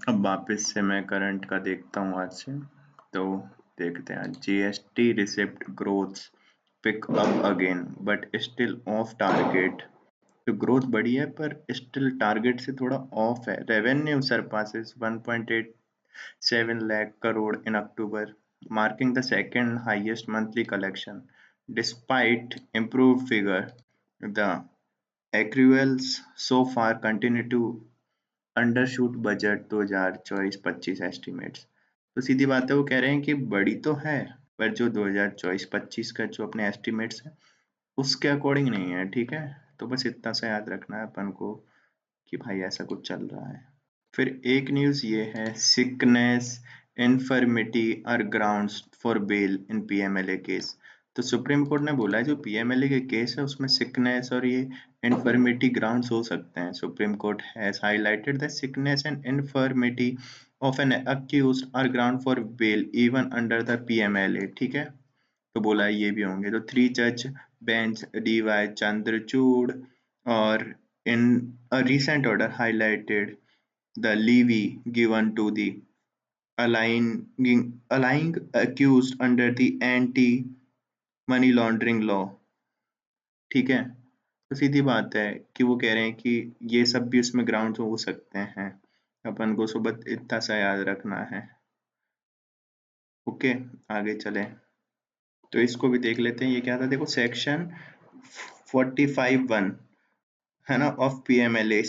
अब वापस से मैं करंट का देखता हूँ आज से। तो देखते हैं, GST receipt growth pick up again but still off target. तो ग्रोथ बढ़ी है पर स्टिल टारगेट से थोड़ा ऑफ है। Revenue surpasses 1.87 lakh crore in October, marking the second highest monthly collection. Despite improved figure, the accruals so far continue to undershoot budget 2024-25 estimates. तो सीधी बात है, वो कह रहे हैं कि बड़ी तो है पर जो 2024-25 का जो अपने एस्टिमेट्स है उसके अकॉर्डिंग नहीं है। ठीक है, तो बस इतना सा याद रखना है अपन को कि भाई ऐसा कुछ चल रहा है। फिर एक न्यूज़ ये है, sickness infirmity are grounds for bail in PMLA case. तो सुप्रीम कोर्ट ने बोला है जो पीएमएलए के केस है उसमें सिकनेस और ये इन्फर्मिटी ग्राउंड्स हो सकते हैं। Supreme court has highlighted the sickness and infirmity of an accused are ground for bail even under the PMLA. ठीक है, तो बोला है ये भी होंगे। तो 3 जज बेंच डीवाई चंद्रचूड़ और in a recent order highlighted the levy given to the allying accused under the anti-money laundering law। ठीक है, तो सीधी बात है कि वो कह रहे हैं कि ये सब भी उसमें ग्राउंड हो सकते हैं। अपन को सुबह इतना सा याद रखना है। ओके, आगे चले तो इसको भी देख लेते हैं। ये क्या था, देखो सेक्शन 45(1) है ना of PMLA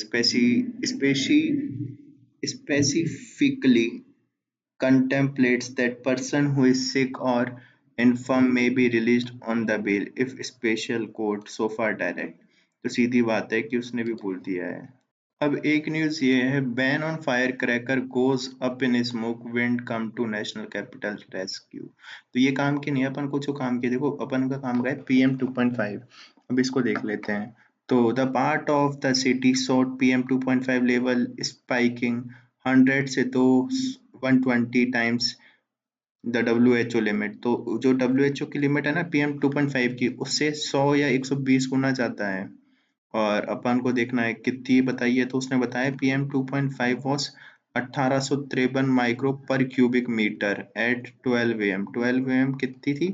specifically contemplates that person who is sick or infirm may be released on the bail if special court so far direct। तो सीधी बात है कि उसने भी बोल दिया है। अब एक न्यूज ये है, ban on fire cracker goes up in smoke wind come to national capital rescue. तो ये काम की नहीं है, अपन को जो काम किया, देखो अपन का काम का है PM 2.5। अब इसको देख लेते हैं। तो the part of the city sought PM 2.5 level spiking 100 से तो 120 टाइम्स द WHO लिमिट। तो जो WHO की लिमिट है ना PM 2.5 की, उससे 100 या 120 गुना ज्यादा है। और अपन को देखना है कितनी बताइए, तो उसने बताया PM 2.5 वॉज 1853 माइक्रो पर cubic metre eight 12 AM। 12 AM कितनी थी,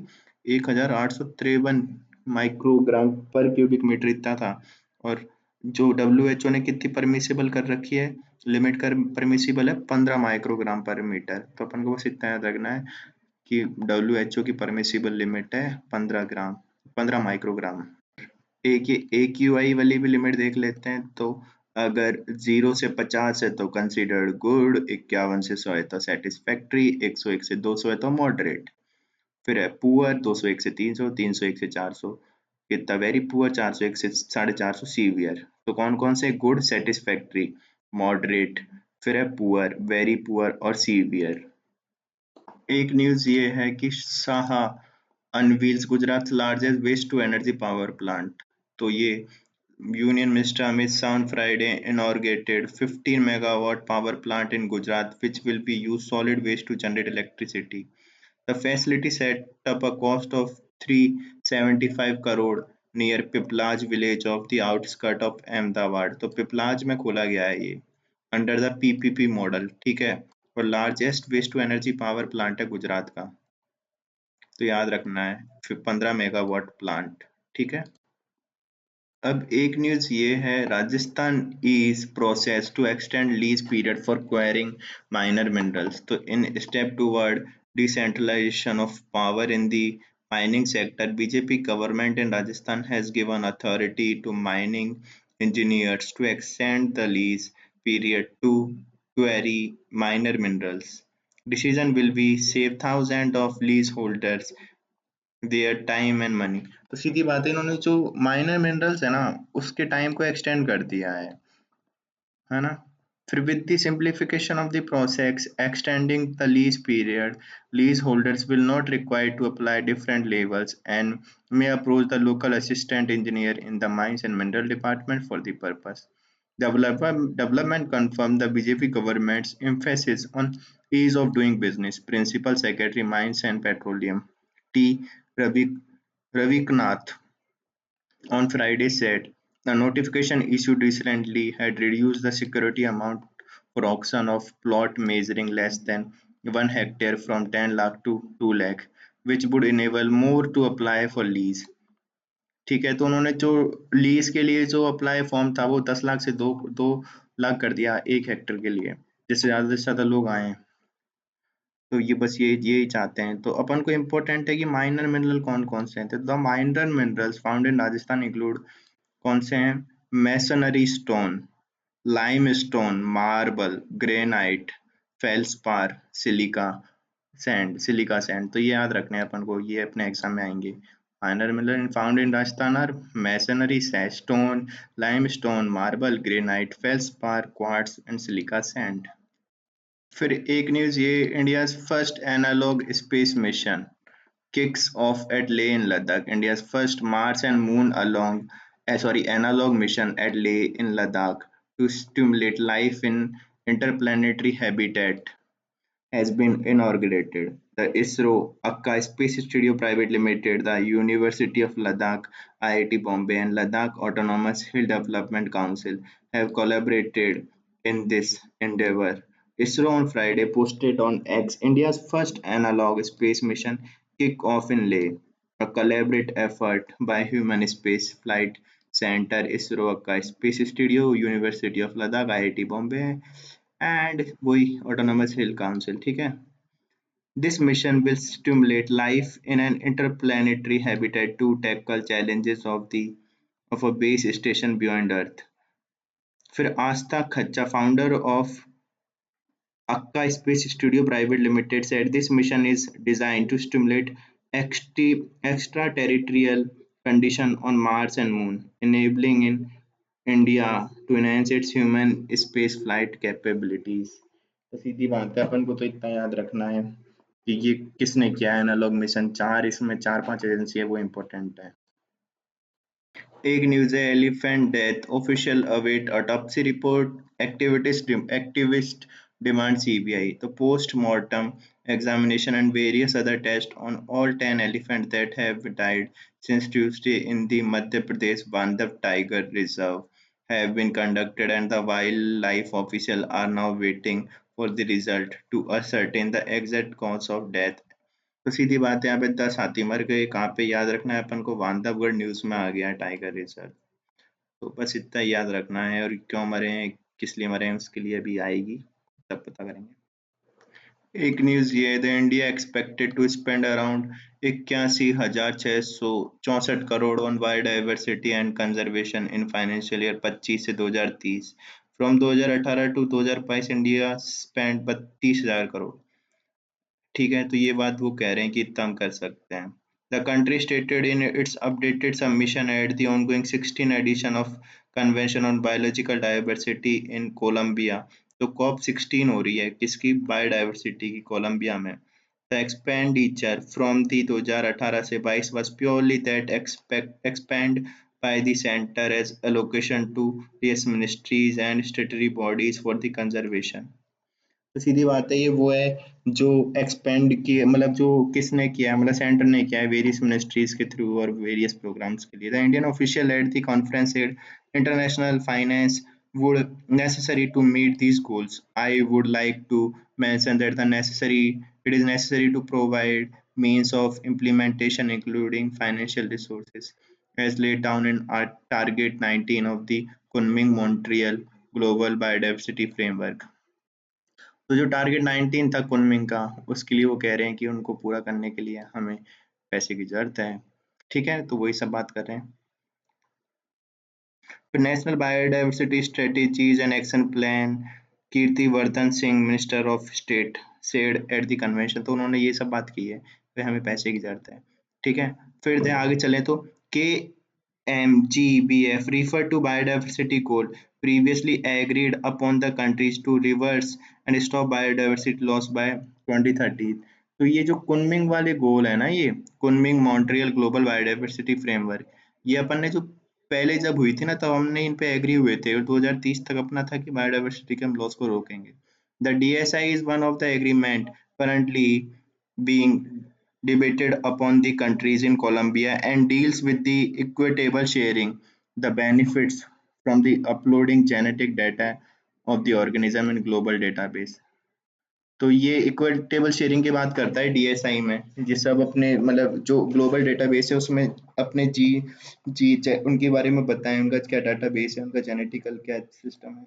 1853 माइक्रोग्राम पर क्यूबिक मीटर इतना था। और जो WHO ने कितनी परमिसिबल कर रखी है, लिमिट कर परमिसिबल है 15 माइक्रोग्राम पर मीटर। तो अपन को बस इतना याद रखना है कि WHO की परमिसिबल लिमिट है 15 ग्राम, 15 माइक्रोग्राम। एक ये AQI वाली भी लिमिट देख लेते हैं। तो अगर 0 से 50 है तो कंसिडर्ड गुड, 51 से 100 है तो सेटिस्फैक्ट्री, 101 से 200 है तो मॉडरेट। फिर है पुअर 201 से 300, 301 से 400 कितना वेरी पुअर, 401 से 450 सीवियर। तो कौन कौन से, गुड, सेटिस्फैक्ट्री, मॉडरेट, फिर है पुअर, वेरी पुअर और सीवियर। एक न्यूज ये है कि Shah unveils Gujarat largest waste to energy power plant. तो ये union minister Amit Shah on Friday inaugurated 15 megawatt power plant in Gujarat which will be use solid waste to generate electricity. The facility set up a cost of 375 crore near Piplas village of the outskirt of Ahmedabad। तो पिपलाज में खोला गया है ये under the PPP model. ठीक है, और largest waste to energy power plant है गुजरात का। तो याद रखना है, फिर 15 मेगावाट प्लांट। ठीक है, अब एक न्यूज ये है, Rajasthan is process to extend lease period for quarrying minor minerals. तो in step toward decentralization of power in the mining sector, BJP government in Rajasthan has given authority to mining engineers to extend the lease period to quarry minor minerals. Decision will be save thousands of leaseholders their time and money. तो सीधी बात है, इन्होंने जो minor minerals है ना उसके time को एक्सटेंड कर दिया है ना। फिर with the simplification of the process extending the lease period, lease holders will not required to apply different levels and may approach the local assistant engineer in the mines and mineral department for the purpose. Development confirmed the BJP government's emphasis on ease of doing business. Principal Secretary Mines and Petroleum T. Ravi Raviknath on Friday said the notification issued recently had reduced the security amount fraction of plot measuring less than 1 hectare from 10 lakh to 2 lakh, which would enable more to apply for lease. ठीक है, तो उन्होंने जो lease के लिए जो apply form था वो 10 लाख से दो लाख कर दिया 1 हेक्टेयर के लिए, जिससे ज्यादा से ज्यादा लोग आए। तो ये बस यही चाहते हैं। तो अपन को इम्पोर्टेंट है कि माइनर मिनरल कौन कौन से हैं। तो the minor minerals found in Rajasthan include कौन से हैं? Masonry stone, limestone, marble, granite, feldspar, silica sand. तो ये याद रखने हैं अपन को, ये अपने एग्जाम में आएंगे। Minor mineral found in Rajasthan are masonry stone, limestone, marble, granite, feldspar, quartz and silica sand. फिर एक न्यूज ये, India's first analog space mission kicks off at Leh in Ladakh. India's first Mars and Moon analog mission at Leh in Ladakh to stimulate life in interplanetary habitat has been inaugurated. The ISRO, Akka Space Studio Private Limited, the University of Ladakh, IIT Bombay, and Ladakh Autonomous Hill Development Council have collaborated in this endeavor. ISRO on Friday posted on X India's first analog space mission kick off in Leh, a collaborative effort by Human Space Flight Center, ISRO, Akka Space Studio, University of Ladakh, IIT Bombay, and वही autonomous hill council. ठीक है, this mission will stimulate life in an interplanetary habitat to tackle challenges of a base station beyond earth. फिर Aastha Khachcha, founder of Akka Space Studio Private Limited, said this mission is designed to stimulate extraterrestrial condition on Mars and Moon, enabling in India to enhance its human space flight capabilities। तो सीधी बात है, अपन को तो इतना याद रखना है कि ये किसने किया है एनालॉग मिशन। चार इसमें 4-5 एजेंसी है, वो इम्पोर्टेंट है। एक न्यूज है, elephant death official await autopsy report, activist demand CBI. तो postmortem examination and various other tests on all 10 elephants that have died since Tuesday in the Madhya Pradesh Bandhav Tiger Reserve have been conducted, and the wildlife officials are now waiting for the result to ascertain the exact cause of death। तो सीधी बात है, यहाँ पे 10 हाथी मर गए। कहाँ पे याद रखना है अपन को? बांधवगढ़ न्यूज में आ गया टाइगर रिजर्व। तो बस इतना ही याद रखना है, और क्यों मरे हैं, किस लिए मरे हैं, उसके लिए अभी आएगी, तब पता करेंगे। एक न्यूज ये है, the India expected to spend around 81,664 crore on biodiversity and conservation in financial year 25 से 2030। From 2018 to 2022 India spend 32,000 crore. ठीक है, तो ये बात वो कह रहे हैं कि इतना हम कर सकते हैं। The country stated in its updated submission at the ongoing 16 edition of convention on biological diversity in Colombia. तो कॉप 16 हो रही है किसकी? बायोडाइवर्सिटी की, कोलंबिया में। द एक्सपेंडिचर फ्रॉम दी 2018 से 22 was purely that expand by the center as allocation to various ministries and statutory bodies for the conservation। तो सीधी बात है, ये वो है जो एक्सपेंड किए, मतलब जो किसने किया है, मतलब सेंटर ने किया है वेरियस मिनिस्ट्रीज के थ्रू और वेरियस प्रोग्राम्स के लिए। The Indian official at the conference said international finance would necessary to meet these goals. I would like to mention that it is necessary to provide means of implementation including financial resources as laid down in our target 19 of the Kunming Montreal Global Biodiversity Framework। तो जो target 19 था Kunming का, उसके लिए वो कह रहे हैं कि उनको पूरा करने के लिए हमें पैसे की जरूरत है। ठीक है, तो वही सब बात कर रहे हैं। फिर national biodiversity strategies and action plan, Kirti Vardhan Singh minister of state said at the convention. तो उन्होंने ये सब बात की है, फिर हमें पैसे की जरूरत है। ठीक है, फिर आगे चले तो के MGBF refer to biodiversity goal previously agreed upon the countries to reverse and stop biodiversity loss by 2030। तो ये जो कुनमिंग वाले गोल है ना, ये Kunming Montreal global biodiversity framework, ये अपन ने जो पहले जब हुई थी ना, तब हमने इन पे एग्री हुए थे, और 2030 तक अपना था कि बायोडाइवर्सिटी के हम लॉस को रोकेंगे। The DSI is one of the agreement currently being debated upon the countries in Colombia and deals with the equitable sharing the benefits from the uploading genetic data of the organism in global database। तो ये equitable sharing की बात करता है DSi में, जिस सब अपने मतलब जो ग्लोबल डेटाबेस है उसमें अपने उनके बारे में बताएं, उनका क्या डेटाबेस है, उनका जेनेटिकल क्या सिस्टम है,